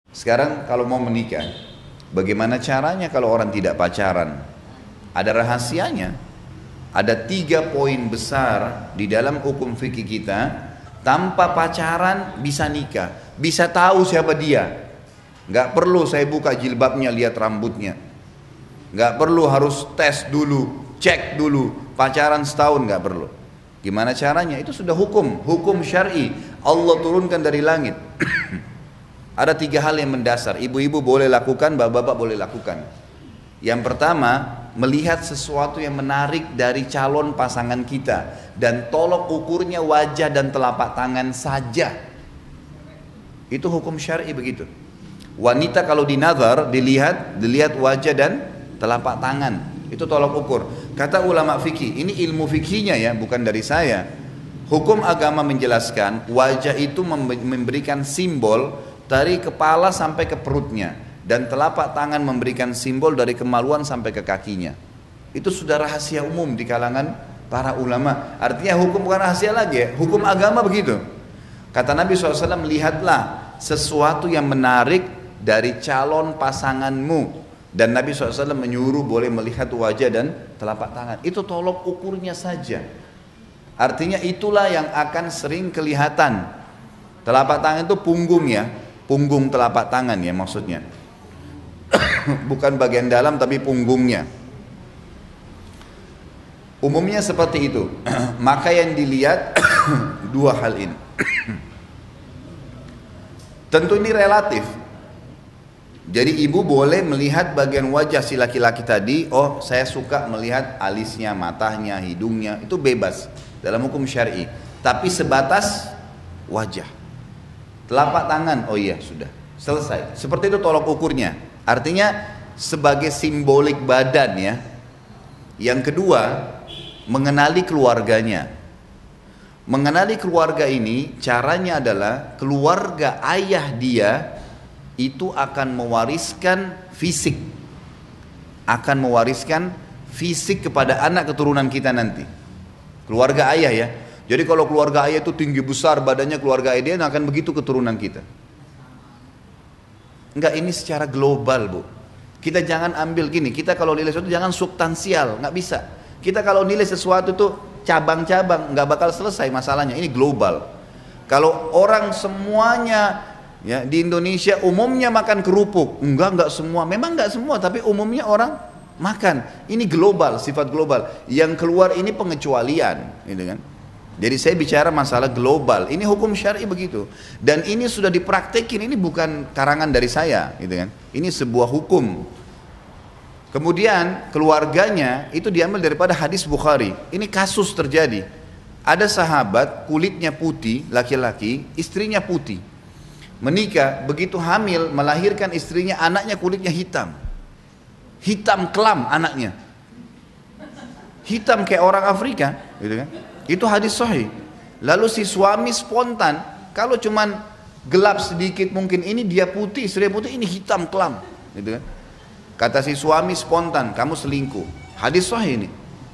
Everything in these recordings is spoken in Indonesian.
Sekarang kalau mau menikah, bagaimana caranya kalau orang tidak pacaran? Ada rahasianya. Ada 3 poin besar di dalam hukum fikih kita. Tanpa pacaran bisa nikah, bisa tahu siapa dia. Nggak perlu saya buka jilbabnya lihat rambutnya. Nggak perlu harus tes dulu, cek dulu, pacaran setahun nggak perlu. Gimana caranya? Itu sudah hukum syar'i. Allah turunkan dari langit. Ada 3 hal yang mendasar, ibu-ibu boleh lakukan, bapak-bapak boleh lakukan. Yang pertama, melihat sesuatu yang menarik dari calon pasangan kita. Dan tolok ukurnya wajah dan telapak tangan saja. Itu hukum syar'i begitu. Wanita kalau dinazar, dilihat wajah dan telapak tangan. Itu tolok ukur. Kata ulama fikih, ini ilmu fikihnya ya, bukan dari saya. Hukum agama menjelaskan, wajah itu memberikan simbol dari kepala sampai ke perutnya, dan telapak tangan memberikan simbol dari kemaluan sampai ke kakinya. Itu sudah rahasia umum di kalangan para ulama. Artinya hukum bukan rahasia lagi ya, hukum agama begitu. Kata Nabi SAW, lihatlah sesuatu yang menarik dari calon pasanganmu. Dan Nabi SAW menyuruh boleh melihat wajah dan telapak tangan. Itu tolok ukurnya saja. Artinya itulah yang akan sering kelihatan. Telapak tangan itu punggung ya, punggung telapak tangan ya maksudnya. Bukan bagian dalam tapi punggungnya. Umumnya seperti itu. Maka yang dilihat 2 hal ini. Tentu ini relatif. Jadi ibu boleh melihat bagian wajah si laki-laki tadi. Oh, saya suka melihat alisnya, matanya, hidungnya. Itu bebas dalam hukum syar'i. Tapi sebatas wajah. Telapak tangan, oh iya sudah selesai. Seperti itu tolok ukurnya. Artinya sebagai simbolik badan ya. Yang kedua, mengenali keluarganya. Mengenali keluarga ini caranya adalah keluarga ayah dia itu akan mewariskan fisik. Akan mewariskan fisik kepada anak keturunan kita nanti. Keluarga ayah ya. Jadi kalau keluarga ayah itu tinggi besar badannya, keluarga ayah dia akan begitu keturunan kita. Enggak, ini secara global bu. Kita jangan ambil gini, kita kalau nilai sesuatu jangan substansial, nggak bisa. Kita kalau nilai sesuatu tuh cabang-cabang, nggak bakal selesai masalahnya. Ini global. Kalau orang semuanya ya di Indonesia umumnya makan kerupuk, enggak semua, memang enggak semua, tapi umumnya orang makan. Ini global, sifat global. Yang keluar ini pengecualian, gitu kan? Jadi saya bicara masalah global. Ini hukum syar'i begitu. Dan ini sudah dipraktekin, ini bukan karangan dari saya, gitu kan? Ini sebuah hukum. Kemudian keluarganya itu diambil daripada hadis Bukhari. Ini kasus terjadi. Ada sahabat kulitnya putih, laki-laki, istrinya putih. Menikah, begitu hamil, melahirkan istrinya, anaknya kulitnya hitam. Hitam kelam anaknya. Hitam kayak orang Afrika, gitu kan? Itu hadis sahih. Lalu si suami spontan, kalau cuman gelap sedikit mungkin ini dia putih, istri putih, ini hitam kelam, gitu kan? Kata si suami spontan, kamu selingkuh. Hadis sahih ini.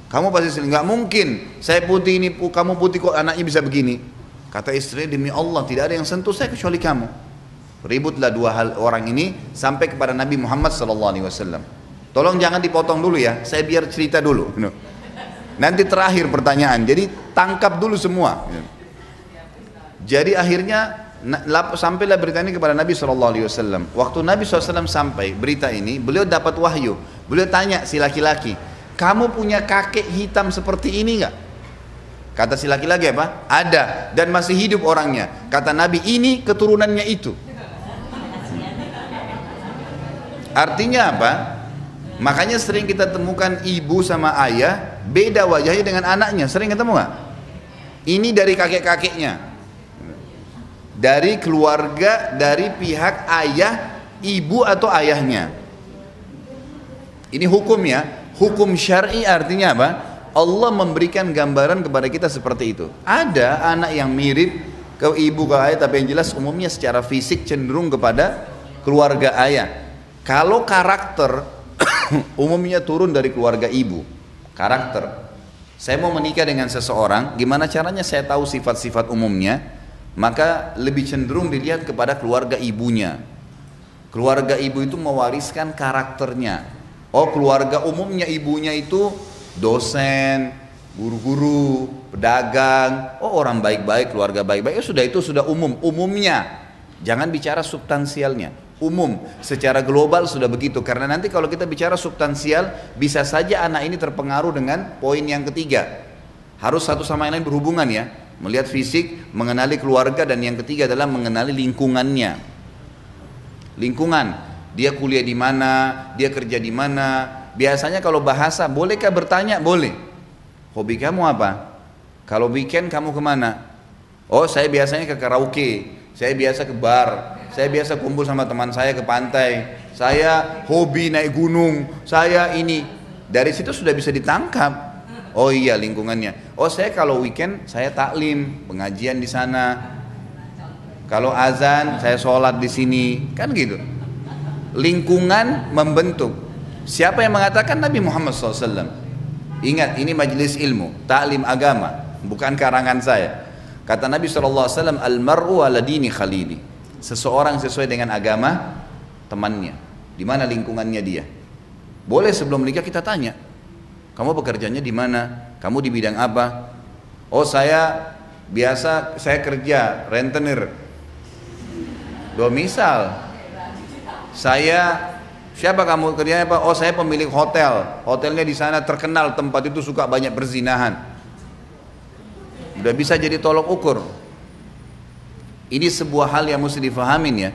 Kamu pasti selingkuh. Nggak mungkin, saya putih ini, kamu putih kok anaknya bisa begini. Kata istri, demi Allah tidak ada yang sentuh saya kecuali kamu. Ributlah 2 hal orang ini sampai kepada Nabi Muhammad SAW. Tolong jangan dipotong dulu ya, saya biar cerita dulu. Nanti terakhir pertanyaan, jadi tangkap dulu semua. Jadi akhirnya sampailah berita ini kepada Nabi SAW. Waktu Nabi SAW sampai berita ini, beliau dapat wahyu. Beliau tanya si laki-laki, kamu punya kakek hitam seperti ini nggak? Kata si laki-laki apa? Ada, dan masih hidup orangnya. Kata Nabi, ini keturunannya itu. Artinya apa? Makanya sering kita temukan ibu sama ayah beda wajahnya dengan anaknya. Sering ketemu nggak? Ini dari kakek-kakeknya, dari keluarga, dari pihak ayah, ibu atau ayahnya. Ini hukum ya. Hukum syar'i artinya apa? Allah memberikan gambaran kepada kita seperti itu. Ada anak yang mirip ke ibu ke ayah, tapi yang jelas umumnya secara fisik cenderung kepada keluarga ayah. Kalau karakter umumnya turun dari keluarga ibu. Karakter. Saya mau menikah dengan seseorang, gimana caranya saya tahu sifat-sifat umumnya? Maka lebih cenderung dilihat kepada keluarga ibunya. Keluarga ibu itu mewariskan karakternya. Oh, keluarga umumnya ibunya itu dosen, guru-guru, pedagang. Oh, orang baik-baik, keluarga baik-baik. Sudah, itu sudah umum, umumnya. Jangan bicara substansialnya. Umum, secara global sudah begitu. Karena nanti kalau kita bicara substansial, bisa saja anak ini terpengaruh dengan poin yang ketiga. Harus satu sama yang lain berhubungan ya. Melihat fisik, mengenali keluarga, dan yang ketiga adalah mengenali lingkungannya. Lingkungan, dia kuliah di mana, dia kerja di mana. Biasanya kalau bahasa, bolehkah bertanya? Boleh. Hobi kamu apa? Kalau weekend kamu kemana? Oh, saya biasanya ke karaoke, saya biasa ke bar, saya biasa kumpul sama teman saya ke pantai, saya hobi naik gunung, saya ini. Dari situ sudah bisa ditangkap. Oh iya, lingkungannya. Oh, saya kalau weekend saya taklim, pengajian di sana. Kalau azan saya sholat di sini, kan gitu. Lingkungan membentuk. Siapa yang mengatakan? Nabi Muhammad SAW. Ingat, ini majelis ilmu, taklim agama, bukan karangan saya. Kata Nabi SAW, al-mar'u ala dini khalili. Seseorang sesuai dengan agama temannya. Di mana lingkungannya dia. Boleh sebelum menikah kita tanya, kamu bekerjanya di mana? Kamu di bidang apa? Oh, saya biasa, saya kerja rentenir. Misal, siapa kamu kerjanya apa? Oh, saya pemilik hotel. Hotelnya di sana terkenal, tempat itu suka banyak perzinahan. Udah bisa jadi tolok ukur. Ini sebuah hal yang mesti difahamin ya.